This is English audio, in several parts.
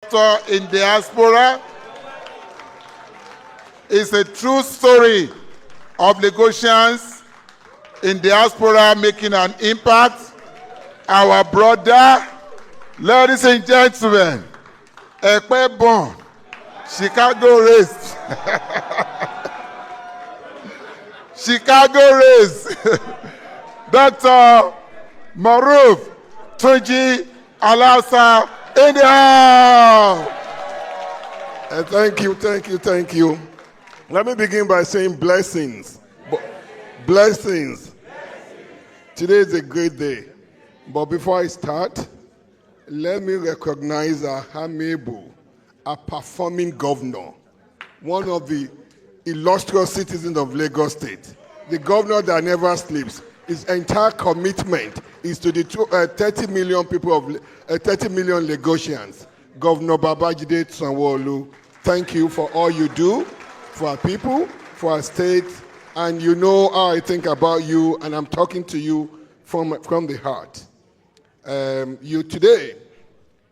in diaspora is a true story of Lagosians in diaspora making an impact. Our brother, ladies and gentlemen, Ekpe born, Chicago raised. Chicago raised. Dr. Honourable Tunji Alausa in the house. Thank you. Let me begin by saying blessings. Blessings. Today is a great day. But before I start, let me recognize our amiable, a performing governor, one of the illustrious citizens of Lagos State, the governor that never sleeps. His entire commitment is to the 30 million people of 30 million Lagosians. Governor Babajide Sanwo-Olu, thank you for all you do for our people, for our state, and you know how I think about you, and I'm talking to you from the heart.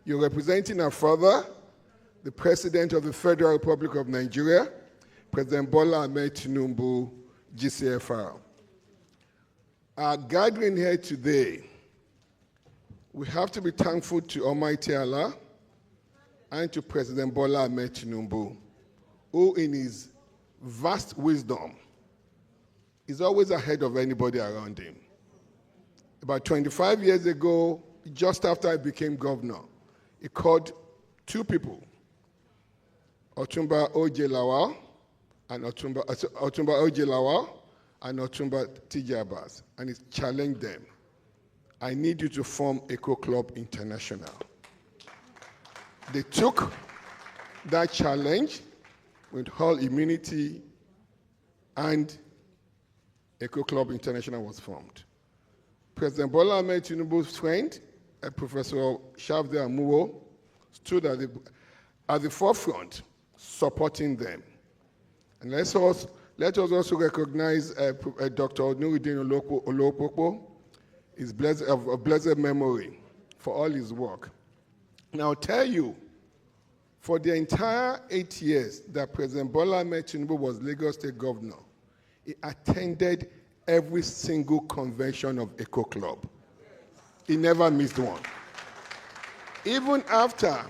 You're representing our father, the President of the Federal Republic of Nigeria, President Bola Ahmed Tinubu, GCFR. Our gathering here today, we have to be thankful to Almighty Allah and to President Bola Ahmed Tinubu, who in his vast wisdom is always ahead of anybody around him. About 25 years ago, just after I became governor, he called two people, Otumba O.J. Lawal and Otumba T.J. Abbas, and he challenged them. I need you to form Eco Club International. They took that challenge with all immunity, and Eco Club International was formed. President Bola Ahmed Tinubu's friend, Professor Shavde Amuwo, stood at the forefront supporting them. And let us also recognize Dr. Nuruddin Olopopo, his blessed memory, for all his work. And I'll tell you, for the entire 8 years that President Bola Ahmed Tinubu was Lagos State Governor, he attended every single convention of Eco Club. He never missed one. Even after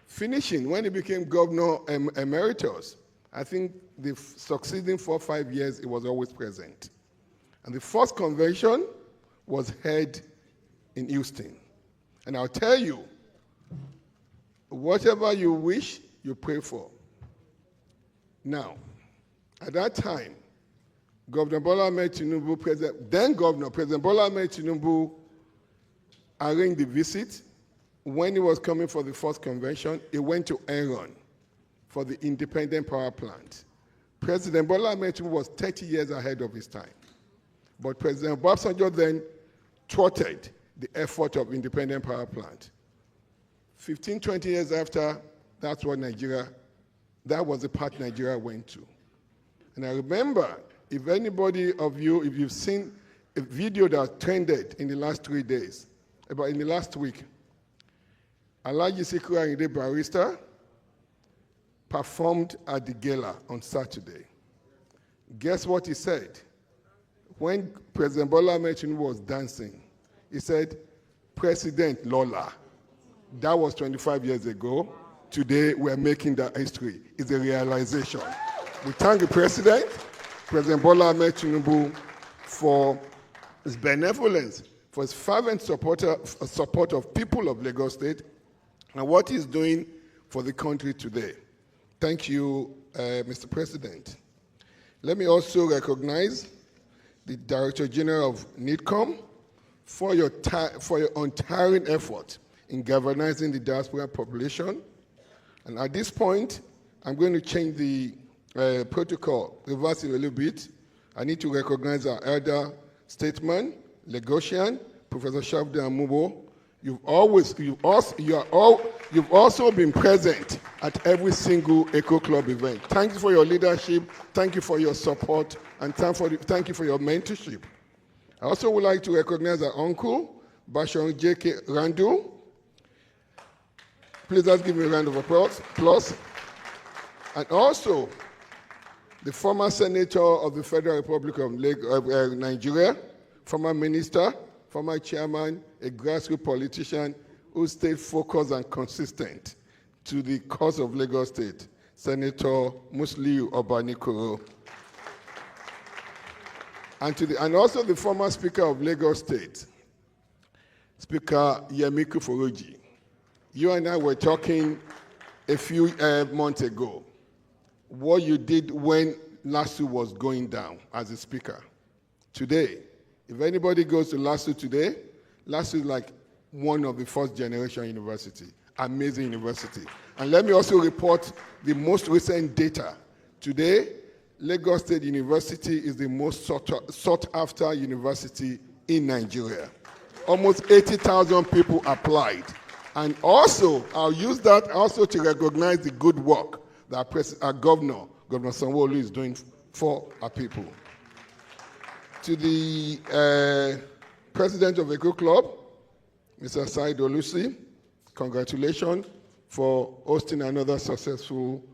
finishing, when he became Governor Emeritus, I think the succeeding 4 or 5 years, he was always present. And the first convention was held in Houston. And I'll tell you, whatever you wish, you pray for. Now, at that time, Governor Bola Ahmed Tinubu, President Bola Ahmed Tinubu arranged the visit. When he was coming for the first convention, he went to Enron for the independent power plant. President Bola Ahmed Tinubu was 30 years ahead of his time. But President Obasanjo then thwarted the effort of independent power plant. 15, 20 years after, that was the part Nigeria went to. And I remember, if anybody of you, if you've seen a video that trended in the last 3 days, about in the last week, Alhaji Sikiru Ayinde Barrister performed at the gala on Saturday. Guess what he said? When President Bola Ahmed Tinubu was dancing, he said, President Lola. That was 25 years ago. Today, we're making that history. It's a realization. We thank the President Bola Ahmed Tinubu, for his benevolence, for his fervent support of people of Lagos State, and what he's doing for the country today. Thank you, Mr. President. Let me also recognize the Director General of NIDCOM for your untiring effort in galvanizing the diaspora population. And at this point, I'm going to change the protocol, reverse it a little bit. I need to recognize our elder statesman, Lagosian, Professor Shavde Amuwo. You've also been present at every single Eco Club event. Thank you for your leadership. Thank you for your support, and thank you for your mentorship. I also would like to recognize our uncle, Bashorun J.K. Randu, Please let's give him a round of applause. And also, the former senator of the Federal Republic of Nigeria, former minister, former chairman, a grassroots politician who stayed focused and consistent to the cause of Lagos State, Senator Musliu Obanikoro. And also the former Speaker of Lagos State, Speaker Yemi Kuforoji. You and I were talking a few months ago, what you did when LASU was going down as a speaker. Today, if anybody goes to LASU today, LASU is like one of the first generation university, amazing university. And let me also report the most recent data. Today, Lagos State University is the most sought after university in Nigeria. Almost 80,000 people applied. And also, I'll use that also to recognize the good work that our Governor Sanwo-Olu is doing for our people. To the President of Eco Club, Mr. Said Olusi, congratulations for hosting another successful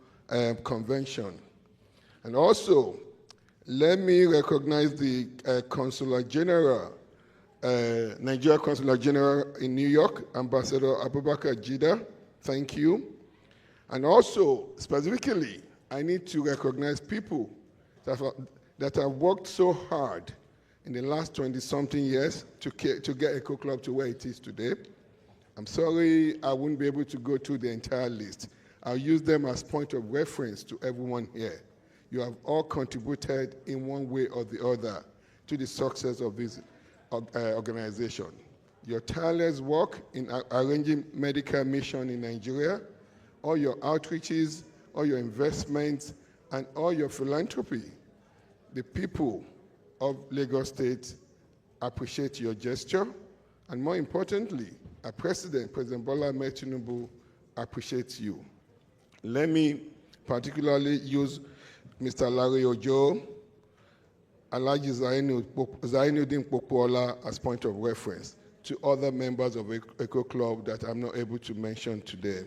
convention. And also, let me recognize the Consular General, Nigeria Consular General in New York, Ambassador Abubakar Jida. Thank you. And also, specifically, I need to recognize people that have worked so hard in the last 20-something years to get Eco Club to where it is today. I'm sorry I won't be able to go through the entire list. I'll use them as point of reference to everyone here. You have all contributed in one way or the other to the success of this organization. Your tireless work in arranging medical mission in Nigeria, all your outreaches, all your investments, and all your philanthropy. The people of Lagos State appreciate your gesture, and more importantly, our President Bola Ahmed Tinubu, appreciates you. Let me particularly use Mr. Larry Ojo, Alhaji Zainuddin Popola as point of reference to other members of Eco Club that I'm not able to mention today.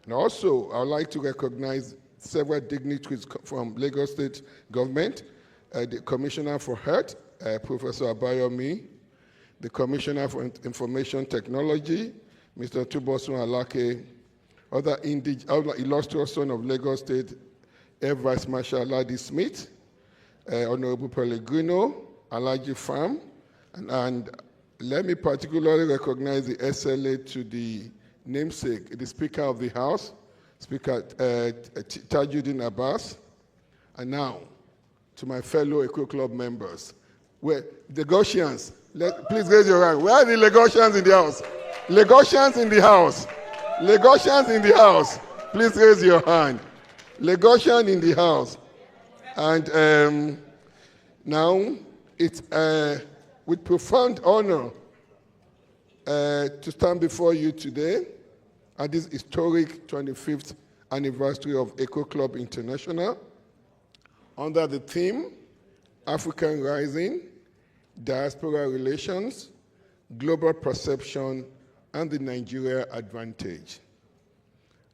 And also, I would like to recognize several dignitaries from Lagos State government, the Commissioner for Health, Professor Abayomi, the Commissioner for Information Technology, Mr. Tubosun Alake, other illustrious son of Lagos State, Air Vice Marshal Ladi Smith, Honourable Pellegrino, Alaji Farm, and let me particularly recognize the SLA to the namesake, the Speaker of the House, Speaker Tajuddin Abbas, and now to my fellow Eco Club members. Where Lagosians, please raise your hand. Where are the Lagosians in the house? Lagosians in the house. Lagosians in the house. Please raise your hand. Lagosian in the house. And now it's with profound honor to stand before you today at this historic 25th anniversary of Eco Club International under the theme African Rising, Diaspora Relations, Global Perception, and the Nigeria Advantage.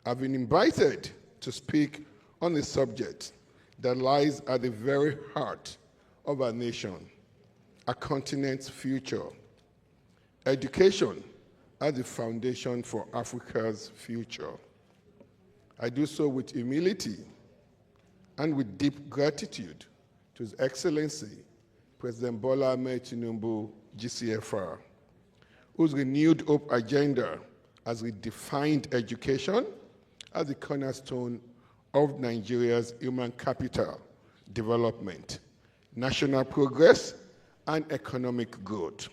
I've been invited to speak on a subject that lies at the very heart of our nation, our continent's future. Education as the foundation for Africa's future. I do so with humility and with deep gratitude to His Excellency, President Bola Ahmed Tinubu, GCFR, whose renewed hope agenda has redefined education as the cornerstone of Nigeria's human capital development, national progress, and economic growth.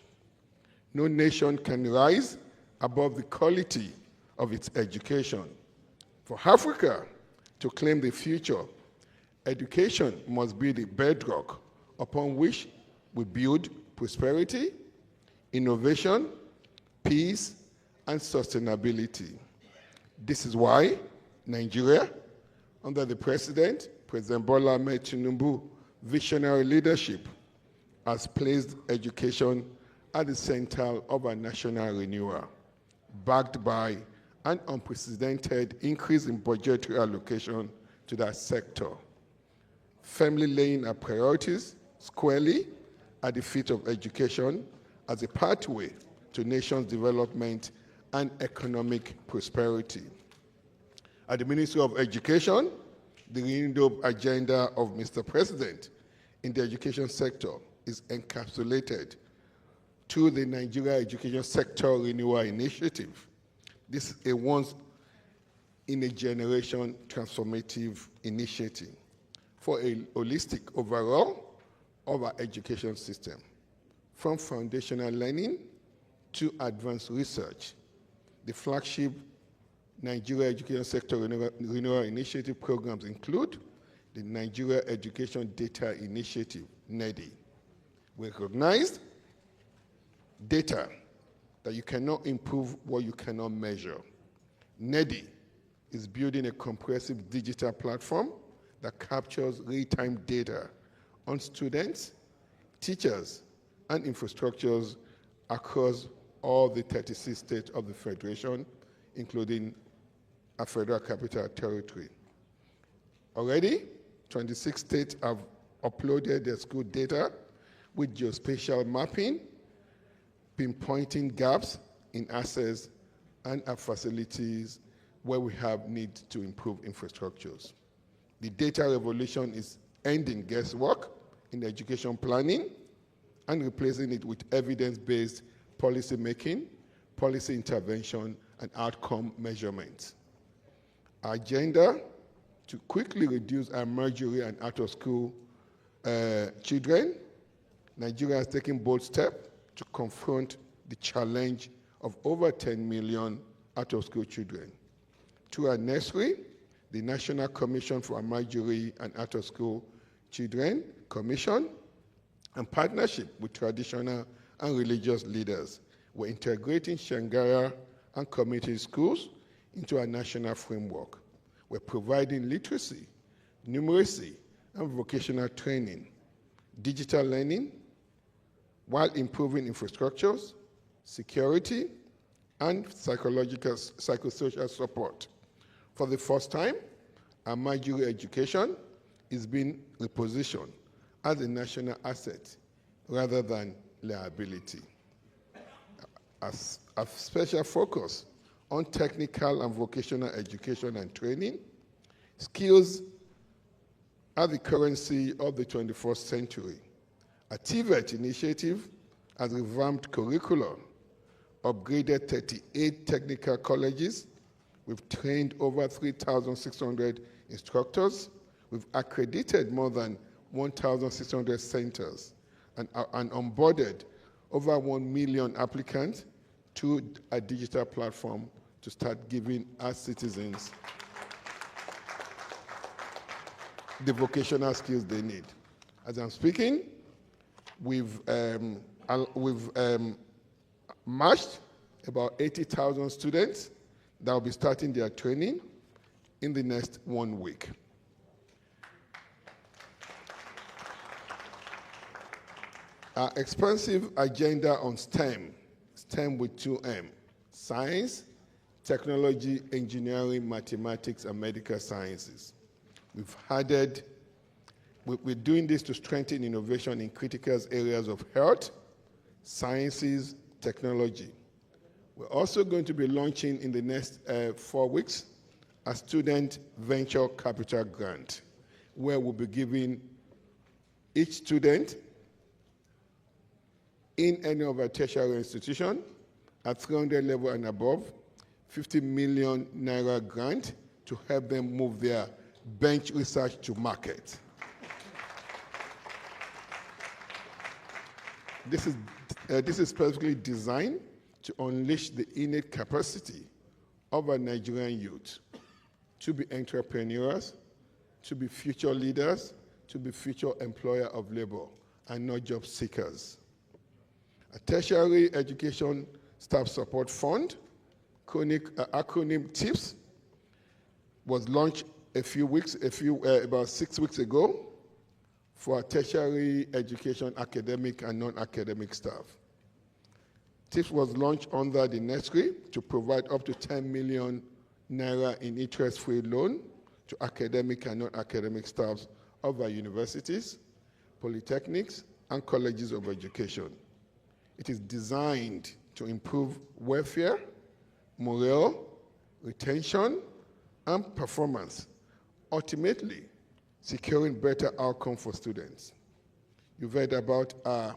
No nation can rise above the quality of its education. For Africa to claim the future, education must be the bedrock upon which we build prosperity, innovation, peace, and sustainability. This is why Nigeria, under the President Bola Ahmed Tinubu, visionary leadership, has placed education at the center of our national renewal, backed by an unprecedented increase in budgetary allocation to that sector, firmly laying our priorities squarely at the feet of education as a pathway to nation's development and economic prosperity. At the Ministry of Education, the renewed agenda of Mr. President in the education sector is encapsulated through the Nigeria Education Sector Renewal Initiative. This is a once-in-a-generation transformative initiative for a holistic overhaul of our education system, from foundational learning to advanced research. The flagship Nigeria Education Sector Renewal Initiative programs include the Nigeria Education Data Initiative, NEDI. We recognize data that you cannot improve what you cannot measure. NEDI is building a comprehensive digital platform that captures real-time data on students, teachers, and infrastructures across all the 36 states of the Federation, including a Federal Capital Territory. Already, 26 states have uploaded their school data with geospatial mapping, pinpointing gaps in access and our facilities where we have need to improve infrastructures. The data revolution is ending guesswork in education planning and replacing it with evidence-based policy making, policy intervention, and outcome measurement. Our agenda to quickly reduce our emergency and out-of-school children, Nigeria has taken bold steps to confront the challenge of over 10 million out-of-school children. Through our nursery, the National Commission for Emergency and Out-of-School Children Commission, and partnership with traditional and religious leaders, we're integrating Shangara and community schools into our national framework. We're providing literacy, numeracy, and vocational training, digital learning, while improving infrastructures, security, and psychosocial support. For the first time, our emergency education is being repositioned as a national asset rather than liability. As a special focus on technical and vocational education and training, skills are the currency of the 21st century. A TVET initiative has revamped curriculum, upgraded 38 technical colleges. We've trained over 3,600 instructors. We've accredited more than 1,600 centers and onboarded over 1 million applicants to a digital platform to start giving our citizens the vocational skills they need. As I'm speaking, we've matched about 80,000 students that will be starting their training in the next 1 week. Our expansive agenda on STEM with 2M, science, technology, engineering, mathematics, and medical sciences. We're doing this to strengthen innovation in critical areas of health, sciences, technology. We're also going to be launching in the next 4 weeks a student venture capital grant, where we'll be giving each student in any of our tertiary institutions at 300 level and above, 50 million naira grant to help them move their bench research to market. This is specifically designed to unleash the innate capacity of our Nigerian youth to be entrepreneurs, to be future leaders, to be future employer of labor, and not job seekers. A tertiary education staff support fund, acronym TIPS, was launched about 6 weeks ago for tertiary education academic and non-academic staff. TIPS was launched under the nursery to provide up to 10 million naira in interest-free loan to academic and non-academic staffs of our universities, polytechnics, and colleges of education. It is designed to improve welfare, morale, retention, and performance, ultimately securing better outcome for students. You've heard about our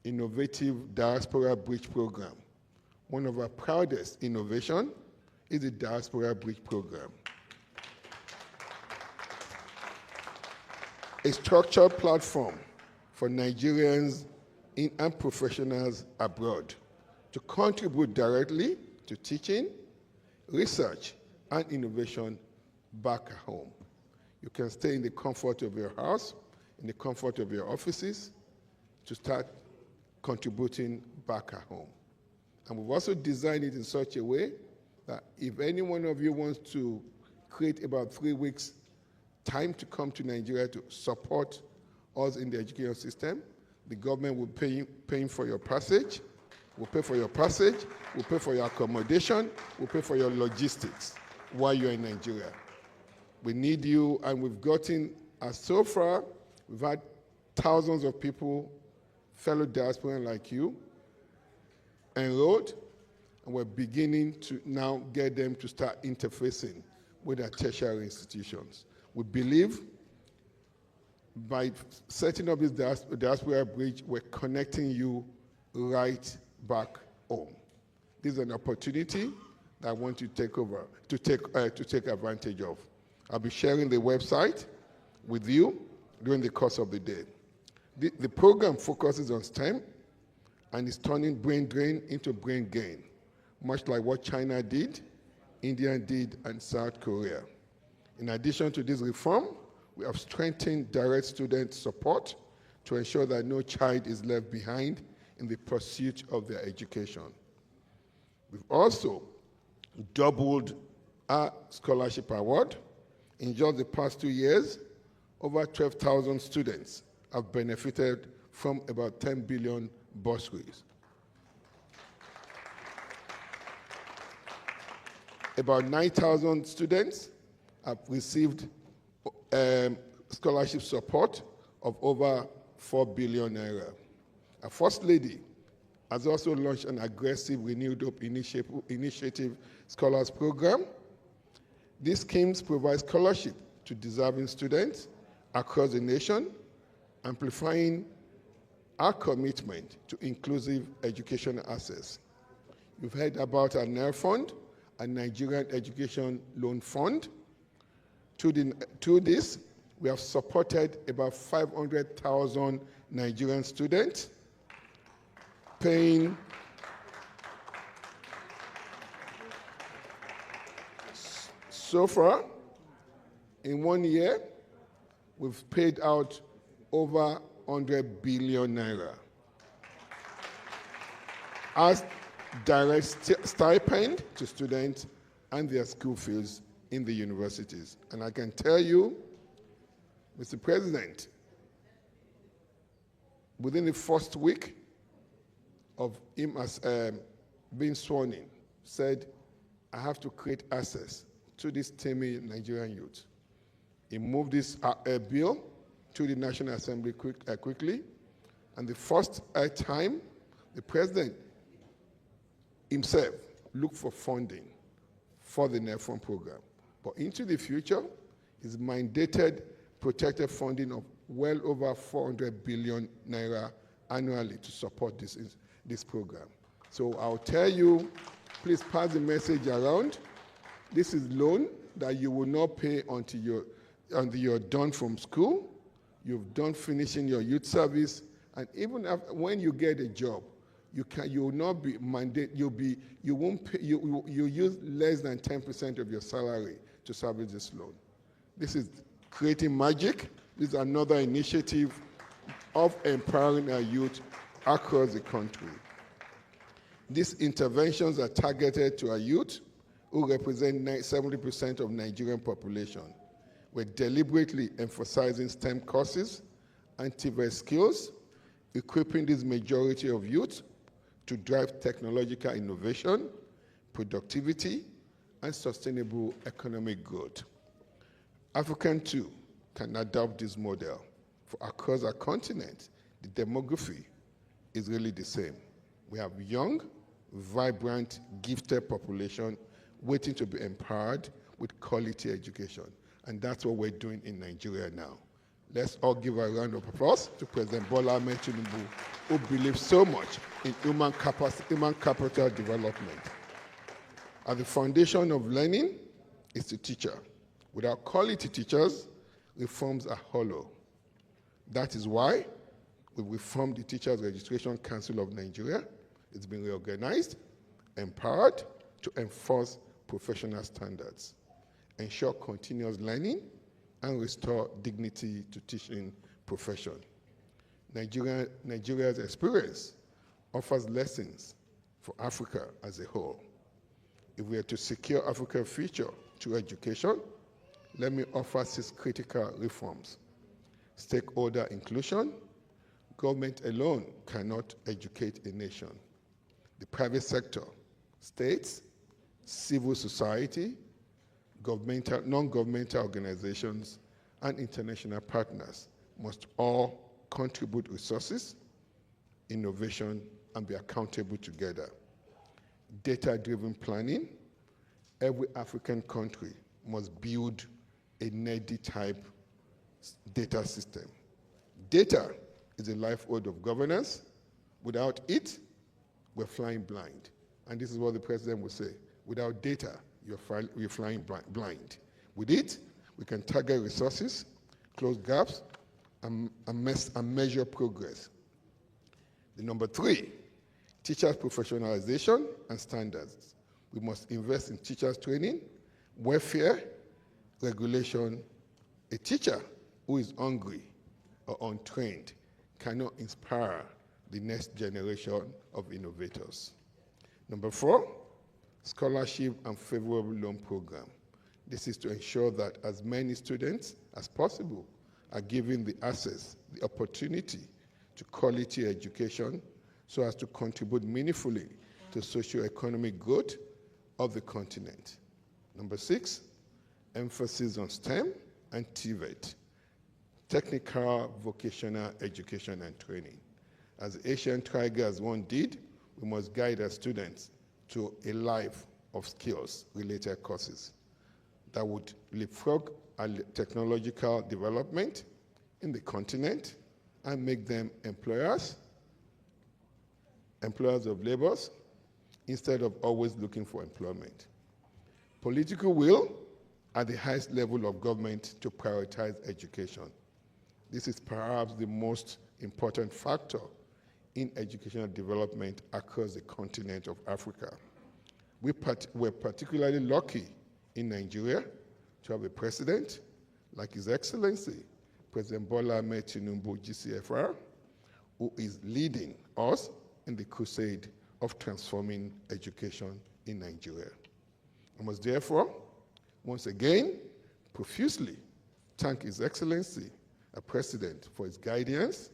innovative Diaspora Bridge Program. One of our proudest innovation is the Diaspora Bridge Program. A structured platform for Nigerians and professionals abroad to contribute directly to teaching, research, and innovation back at home. You can stay in the comfort of your house, in the comfort of your offices, to start contributing back at home. And we've also designed it in such a way that if any one of you wants to create about 3 weeks time to come to Nigeria to support us in the education system, the government will pay for your passage, will pay for your passage, will pay for your accommodation, will pay for your logistics while you're in Nigeria. We need you, and we've gotten, so far, we've had thousands of people, fellow diasporans like you, enrolled, and we're beginning to now get them to start interfacing with our tertiary institutions. We believe by setting up this diaspora bridge, we're connecting you right back home. This is an opportunity that I want to take advantage of. I'll be sharing the website with you during the course of the day. The program focuses on STEM and is turning brain drain into brain gain, much like what China did, India did, and South Korea. In addition to this reform, we have strengthened direct student support to ensure that no child is left behind in the pursuit of their education. We've also doubled our scholarship award. In just the past 2 years, over 12,000 students have benefited from about 10 billion bursaries. About 9,000 students have received scholarship support of over 4 billion naira. Our First Lady has also launched an aggressive Renewal Initiative Scholars Program. These schemes provide scholarship to deserving students across the nation, amplifying our commitment to inclusive educational access. You've heard about our NER Fund, a Nigerian Education Loan Fund. Through this, we have supported about 500,000 Nigerian students, paying so far, in 1 year, we've paid out over 100 billion naira as direct stipend to students and their school fees in the universities. And I can tell you, Mr. President, within the first week of him as being sworn in, said, I have to create access to this timid Nigerian youth. He moved this bill to the National Assembly quickly, and the first time, the president himself looked for funding for the NER Fund program. But into the future, is mandated protected funding of well over 400 billion naira annually to support this program. So I'll tell you, please pass the message around. This is loan that you will not pay until you're done from school, you've done finishing your youth service, and even after, when you get a job, you will not be mandated. You won't pay. You use less than 10% of your salary to service this loan. This is creating magic. This is another initiative of empowering our youth across the country. These interventions are targeted to our youth, who represent 70% of Nigerian population. We're deliberately emphasizing STEM courses and TVET skills, equipping this majority of youth to drive technological innovation, productivity, and sustainable economic growth. Africa, too, can adopt this model. For across our continent, the demography is really the same. We have young, vibrant, gifted population waiting to be empowered with quality education. And that's what we're doing in Nigeria now. Let's all give a round of applause to President Bola Ahmed Tinubu, who believes so much in human capital development. At the foundation of learning is the teacher. Without quality teachers, reforms are hollow. That is why we reformed the Teachers Registration Council of Nigeria. It's been reorganized, empowered to enforce professional standards, ensure continuous learning, and restore dignity to teaching profession. Nigeria's experience offers lessons for Africa as a whole. If we are to secure Africa's future through education, let me offer 6 critical reforms. Stakeholder inclusion. Government alone cannot educate a nation. The private sector, states, civil society, non-governmental organizations, and international partners must all contribute resources, innovation, and be accountable together. Data-driven planning. Every African country must build a NEDI-type data system. Data is the lifeblood of governance. Without it, we're flying blind. And this is what the president would say. Without data, you're flying blind. With it, we can target resources, close gaps, and measure progress. The number 3, teachers' professionalization and standards. We must invest in teachers' training, welfare, regulation. A teacher who is hungry or untrained cannot inspire the next generation of innovators. Number 4, scholarship and favorable loan program. This is to ensure that as many students as possible are given the access, the opportunity to quality education so as to contribute meaningfully to socio-economic growth of the continent. Number 6, emphasis on STEM and TVET, technical vocational education and training. As the Asian Tigers one did, we must guide our students to a life of skills-related courses that would leapfrog our technological development in the continent and make them employers of labors instead of always looking for employment. Political will at the highest level of government to prioritize education. This is perhaps the most important factor in educational development across the continent of Africa. We're particularly lucky in Nigeria to have a president like His Excellency, President Bola Ahmed Tinubu, GCFR, who is leading us in the crusade of transforming education in Nigeria. I must therefore, once again, profusely thank His Excellency, a President, for his guidance,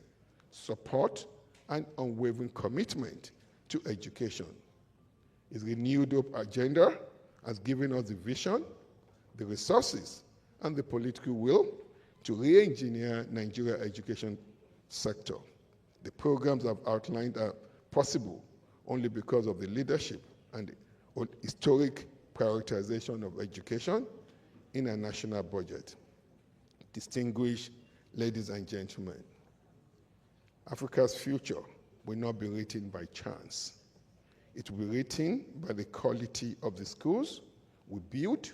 support, and unwavering commitment to education. His renewed hope agenda has given us the vision, the resources, and the political will to re-engineer Nigeria's education sector. The programs I've outlined are possible only because of the leadership and the historic prioritization of education in our national budget. Distinguished ladies and gentlemen, Africa's future will not be written by chance. It will be written by the quality of the schools we build,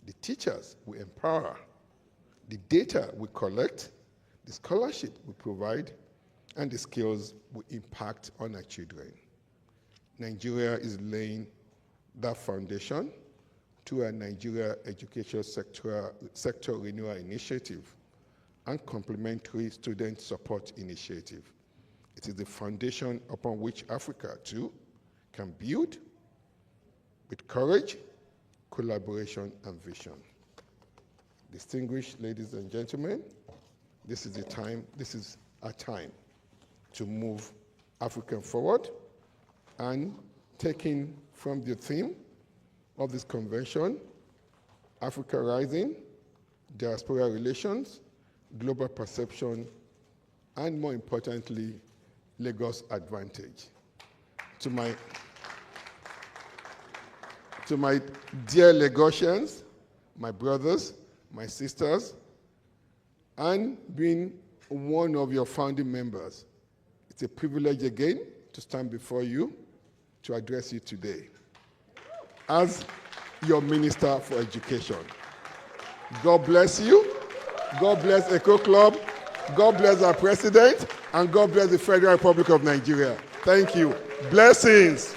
the teachers we empower, the data we collect, the scholarship we provide, and the skills we impact on our children. Nigeria is laying that foundation to a Nigeria Education Sector Renewal Initiative and complementary student support initiative. It is the foundation upon which Africa, too, can build with courage, collaboration, and vision. Distinguished ladies and gentlemen, this is our time to move Africa forward and taking from the theme of this convention, Africa Rising, Diaspora Relations, Global Perception, and more importantly, Lagos Advantage. To my dear Lagosians, my brothers, my sisters, and being one of your founding members, it's a privilege again to stand before you to address you today as your Minister for Education. God bless you. God bless Eco Club. God bless our president. And God bless the Federal Republic of Nigeria. Thank you. Blessings.